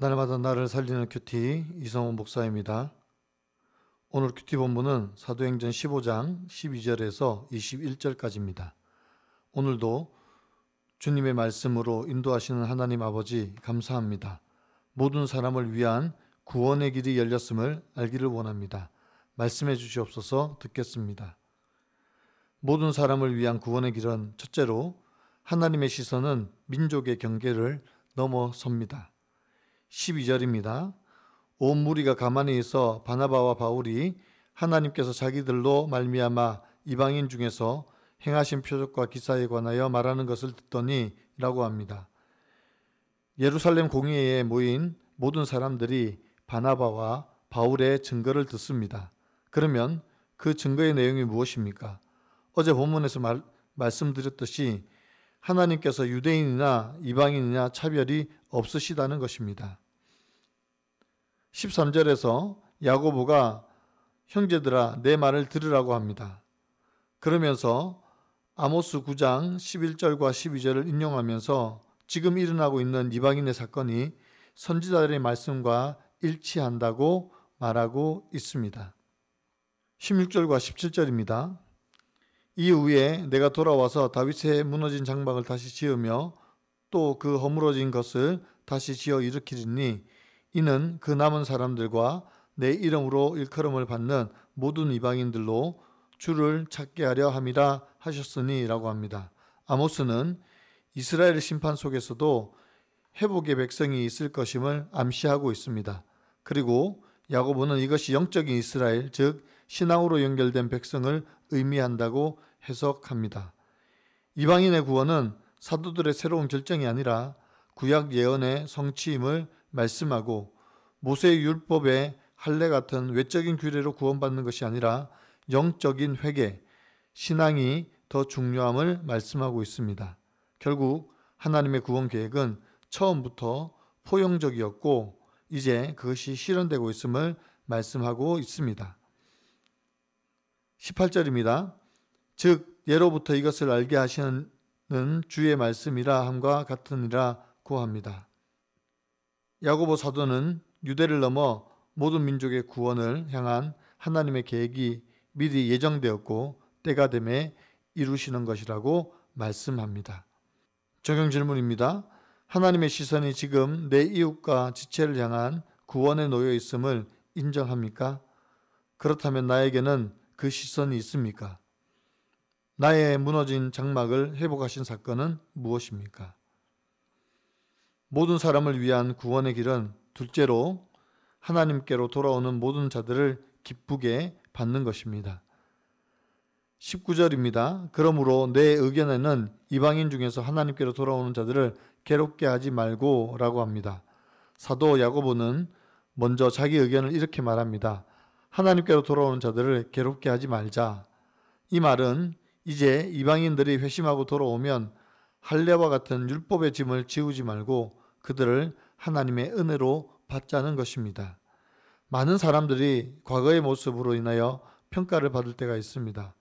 날마다 나를 살리는 큐티 이성훈 목사입니다. 오늘 큐티 본문은 사도행전 15장 12절에서 21절까지입니다. 오늘도 주님의 말씀으로 인도하시는 하나님 아버지 감사합니다. 모든 사람을 위한 구원의 길이 열렸음을 알기를 원합니다. 말씀해 주시옵소서. 듣겠습니다. 모든 사람을 위한 구원의 길은 첫째로 하나님의 시선은 민족의 경계를 넘어섭니다. 12절입니다. 온 무리가 가만히 있어 바나바와 바울이 하나님께서 자기들로 말미암아 이방인 중에서 행하신 표적과 기사에 관하여 말하는 것을 듣더니 라고 합니다. 예루살렘 공회에 모인 모든 사람들이 바나바와 바울의 증거를 듣습니다. 그러면 그 증거의 내용이 무엇입니까? 어제 본문에서 말씀드렸듯이 하나님께서 유대인이나 이방인이나 차별이 없으시다는 것입니다. 13절에서 야고보가 형제들아 내 말을 들으라고 합니다. 그러면서 아모스 9장 11절과 12절을 인용하면서 지금 일어나고 있는 이방인의 사건이 선지자들의 말씀과 일치한다고 말하고 있습니다. 16절과 17절입니다. 이후에 내가 돌아와서 다윗의 무너진 장막을 다시 지으며 또 그 허물어진 것을 다시 지어 일으키리니 이는 그 남은 사람들과 내 이름으로 일컬음을 받는 모든 이방인들로 주를 찾게 하려 함이라 하셨으니 라고 합니다. 아모스는 이스라엘 심판 속에서도 회복의 백성이 있을 것임을 암시하고 있습니다. 그리고 야고보는 이것이 영적인 이스라엘, 즉 신앙으로 연결된 백성을 의미한다고 해석합니다. 이방인의 구원은 사도들의 새로운 결정이 아니라 구약 예언의 성취임을 말씀하고 모세의 율법의 할례 같은 외적인 규례로 구원받는 것이 아니라 영적인 회개, 신앙이 더 중요함을 말씀하고 있습니다. 결국 하나님의 구원 계획은 처음부터 포용적이었고 이제 그것이 실현되고 있음을 말씀하고 있습니다. 18절입니다. 즉 예로부터 이것을 알게 하시는 주의 말씀이라 함과 같으니라고 합니다. 야고보 사도는 유대를 넘어 모든 민족의 구원을 향한 하나님의 계획이 미리 예정되었고 때가 되매 이루시는 것이라고 말씀합니다. 적용 질문입니다. 하나님의 시선이 지금 내 이웃과 지체를 향한 구원에 놓여 있음을 인정합니까? 그렇다면 나에게는 그 시선이 있습니까? 나의 무너진 장막을 회복하신 사건은 무엇입니까? 모든 사람을 위한 구원의 길은 둘째로 하나님께로 돌아오는 모든 자들을 기쁘게 받는 것입니다. 19절입니다. 그러므로 내 의견에는 이방인 중에서 하나님께로 돌아오는 자들을 괴롭게 하지 말고 라고 합니다. 사도 야고보는 먼저 자기 의견을 이렇게 말합니다. 하나님께로 돌아오는 자들을 괴롭게 하지 말자. 이 말은 이제 이방인들이 회심하고 돌아오면 할례와 같은 율법의 짐을 지우지 말고 그들을 하나님의 은혜로 받자는 것입니다. 많은 사람들이 과거의 모습으로 인하여 평가를 받을 때가 있습니다.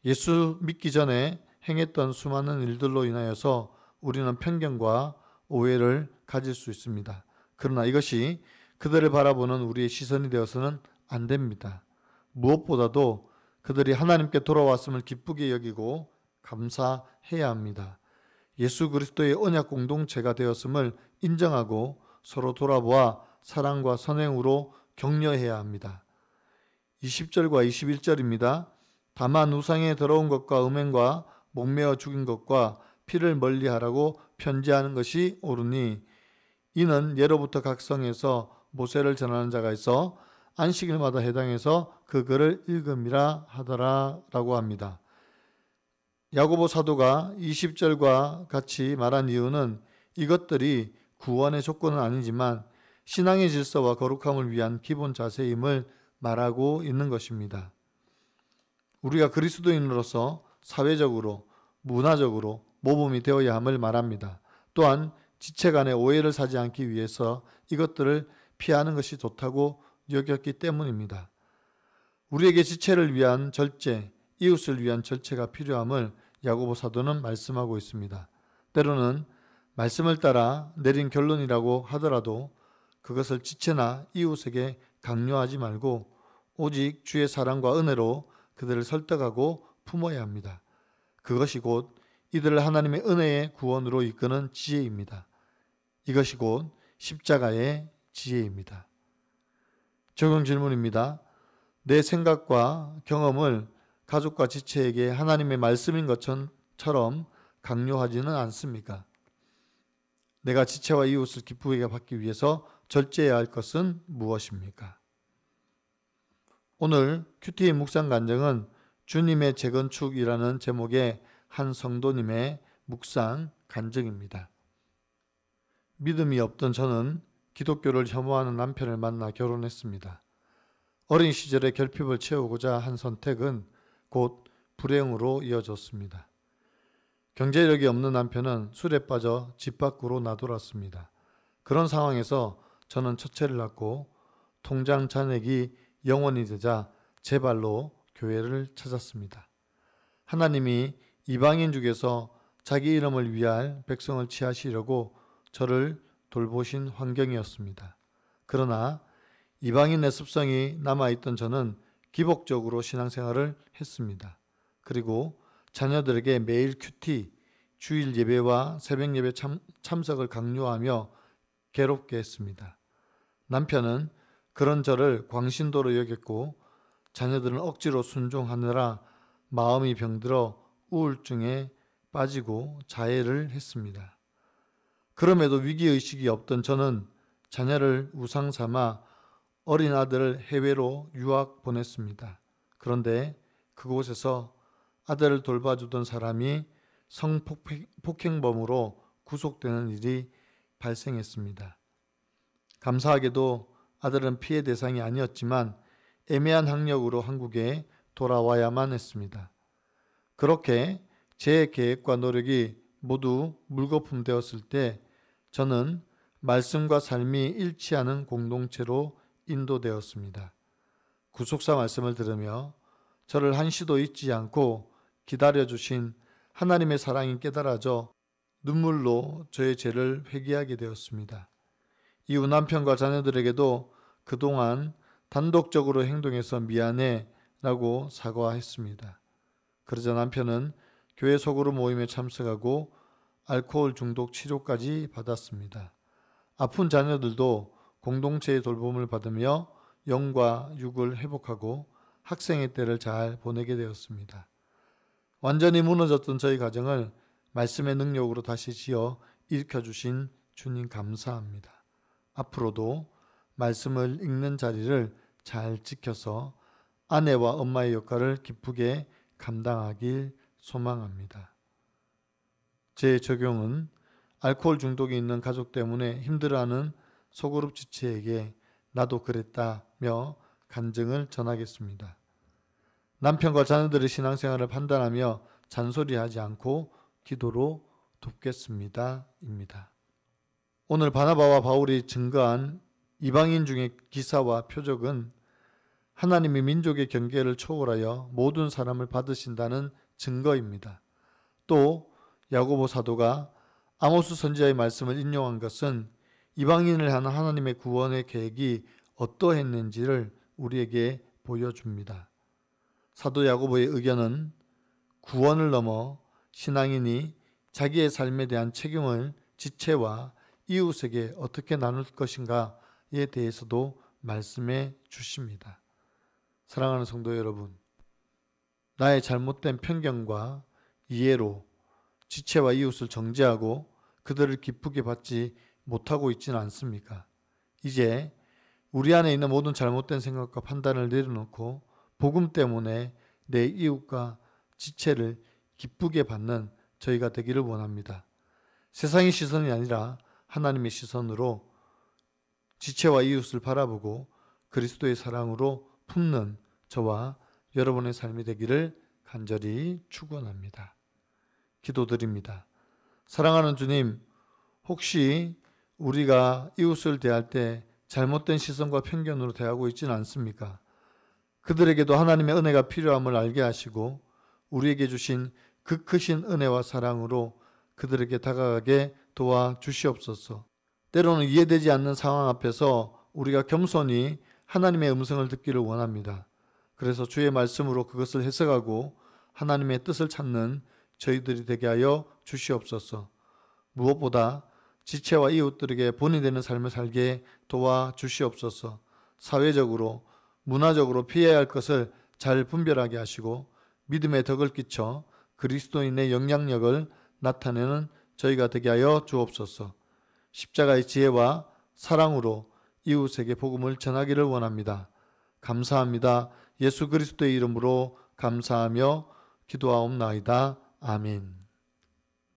예수 믿기 전에 행했던 수많은 일들로 인하여서 우리는 편견과 오해를 가질 수 있습니다. 그러나 이것이 그들을 바라보는 우리의 시선이 되어서는 안 됩니다. 무엇보다도 그들이 하나님께 돌아왔음을 기쁘게 여기고 감사해야 합니다. 예수 그리스도의 언약 공동체가 되었음을 인정하고 서로 돌아보아 사랑과 선행으로 격려해야 합니다. 20절과 21절입니다. 다만 우상에 더러운 것과 음행과 목매어 죽인 것과 피를 멀리하라고 편지하는 것이 옳으니 이는 예로부터 각 성에서 모세를 전하는 자가 있어 안식일마다 해당해서 그 글을 읽음이라 하더라 라고 합니다. 야고보 사도가 20절과 같이 말한 이유는 이것들이 구원의 조건은 아니지만 신앙의 질서와 거룩함을 위한 기본 자세임을 말하고 있는 것입니다. 우리가 그리스도인으로서 사회적으로, 문화적으로 모범이 되어야 함을 말합니다. 또한 지체 간의 오해를 사지 않기 위해서 이것들을 피하는 것이 좋다고 여겼기 때문입니다. 우리에게 지체를 위한 절제, 이웃을 위한 절제가 필요함을 야고보 사도는 말씀하고 있습니다. 때로는 말씀을 따라 내린 결론이라고 하더라도 그것을 지체나 이웃에게 강요하지 말고 오직 주의 사랑과 은혜로 그들을 설득하고 품어야 합니다. 그것이 곧 이들을 하나님의 은혜의 구원으로 이끄는 지혜입니다. 이것이 곧 십자가의 지혜입니다. 적용 질문입니다. 내 생각과 경험을 가족과 지체에게 하나님의 말씀인 것처럼 강요하지는 않습니까? 내가 지체와 이웃을 기쁘게 받기 위해서 절제해야 할 것은 무엇입니까? 오늘 큐티의 묵상 간증은 주님의 재건축이라는 제목의 한 성도님의 묵상 간증입니다. 믿음이 없던 저는 기독교를 혐오하는 남편을 만나 결혼했습니다. 어린 시절의 결핍을 채우고자 한 선택은 곧 불행으로 이어졌습니다. 경제력이 없는 남편은 술에 빠져 집 밖으로 나돌았습니다. 그런 상황에서 저는 첫째를 낳고 통장 잔액이 0원이 되자 제 발로 교회를 찾았습니다. 하나님이 이방인 중에서 자기 이름을 위할 백성을 취하시려고 저를 돌보신 환경이었습니다. 그러나 이방인의 습성이 남아있던 저는 기복적으로 신앙생활을 했습니다. 그리고 자녀들에게 매일 큐티, 주일 예배와 새벽 예배 참석을 강요하며 괴롭게 했습니다. 남편은 그런 저를 광신도로 여겼고 자녀들은 억지로 순종하느라 마음이 병들어 우울증에 빠지고 자해를 했습니다. 그럼에도 위기의식이 없던 저는 자녀를 우상 삼아 어린 아들을 해외로 유학 보냈습니다. 그런데 그곳에서 아들을 돌봐주던 사람이 성폭행범으로 구속되는 일이 발생했습니다. 감사하게도 아들은 피해 대상이 아니었지만 애매한 학력으로 한국에 돌아와야만 했습니다. 그렇게 제 계획과 노력이 모두 물거품 되었을 때 저는 말씀과 삶이 일치하는 공동체로 인도되었습니다. 구속사 말씀을 들으며 저를 한시도 잊지 않고 기다려주신 하나님의 사랑이 깨달아져 눈물로 저의 죄를 회개하게 되었습니다. 이후 남편과 자녀들에게도 그동안 단독적으로 행동해서 미안해 라고 사과했습니다. 그러자 남편은 교회 소그룹 모임에 참석하고 알코올 중독 치료까지 받았습니다. 아픈 자녀들도 공동체의 돌봄을 받으며 영과 육을 회복하고 학생의 때를 잘 보내게 되었습니다. 완전히 무너졌던 저희 가정을 말씀의 능력으로 다시 지어 일으켜주신 주님 감사합니다. 앞으로도 말씀을 읽는 자리를 잘 지켜서 아내와 엄마의 역할을 기쁘게 감당하길 소망합니다. 제 적용은 알코올 중독이 있는 가족 때문에 힘들어하는 소그룹 지체에게 나도 그랬다며 간증을 전하겠습니다. 남편과 자녀들의 신앙생활을 판단하며 잔소리하지 않고 기도로 돕겠습니다. 입니다. 오늘 바나바와 바울이 증거한 이방인 중의 기사와 표적은 하나님이 민족의 경계를 초월하여 모든 사람을 받으신다는 증거입니다. 또 야고보 사도가 아모스 선지자의 말씀을 인용한 것은 이방인을 향한 하나님의 구원의 계획이 어떠했는지를 우리에게 보여줍니다. 사도 야고보의 의견은 구원을 넘어 신앙인이 자기의 삶에 대한 책임을 지체와 이웃에게 어떻게 나눌 것인가에 대해서도 말씀해 주십니다. 사랑하는 성도 여러분, 나의 잘못된 편견과 이해로 지체와 이웃을 정죄하고 그들을 기쁘게 받지 못하고 있지는 않습니까? 이제 우리 안에 있는 모든 잘못된 생각과 판단을 내려놓고 복음 때문에 내 이웃과 지체를 기쁘게 받는 저희가 되기를 원합니다. 세상의 시선이 아니라 하나님의 시선으로 지체와 이웃을 바라보고 그리스도의 사랑으로 품는 저와 여러분의 삶이 되기를 간절히 축원합니다. 기도드립니다. 사랑하는 주님, 혹시 우리가 이웃을 대할 때 잘못된 시선과 편견으로 대하고 있지는 않습니까? 그들에게도 하나님의 은혜가 필요함을 알게 하시고 우리에게 주신 그 크신 은혜와 사랑으로 그들에게 다가가게 도와주시옵소서. 때로는 이해되지 않는 상황 앞에서 우리가 겸손히 하나님의 음성을 듣기를 원합니다. 그래서 주의 말씀으로 그것을 해석하고 하나님의 뜻을 찾는 저희들이 되게 하여 주시옵소서. 무엇보다 지체와 이웃들에게 본이 되는 삶을 살게 도와 주시옵소서. 사회적으로, 문화적으로 피해야 할 것을 잘 분별하게 하시고 믿음의 덕을 끼쳐 그리스도인의 영향력을 나타내는 저희가 되게 하여 주옵소서. 십자가의 지혜와 사랑으로 이웃에게 복음을 전하기를 원합니다. 감사합니다. 예수 그리스도의 이름으로 감사하며 기도하옵나이다. 아멘.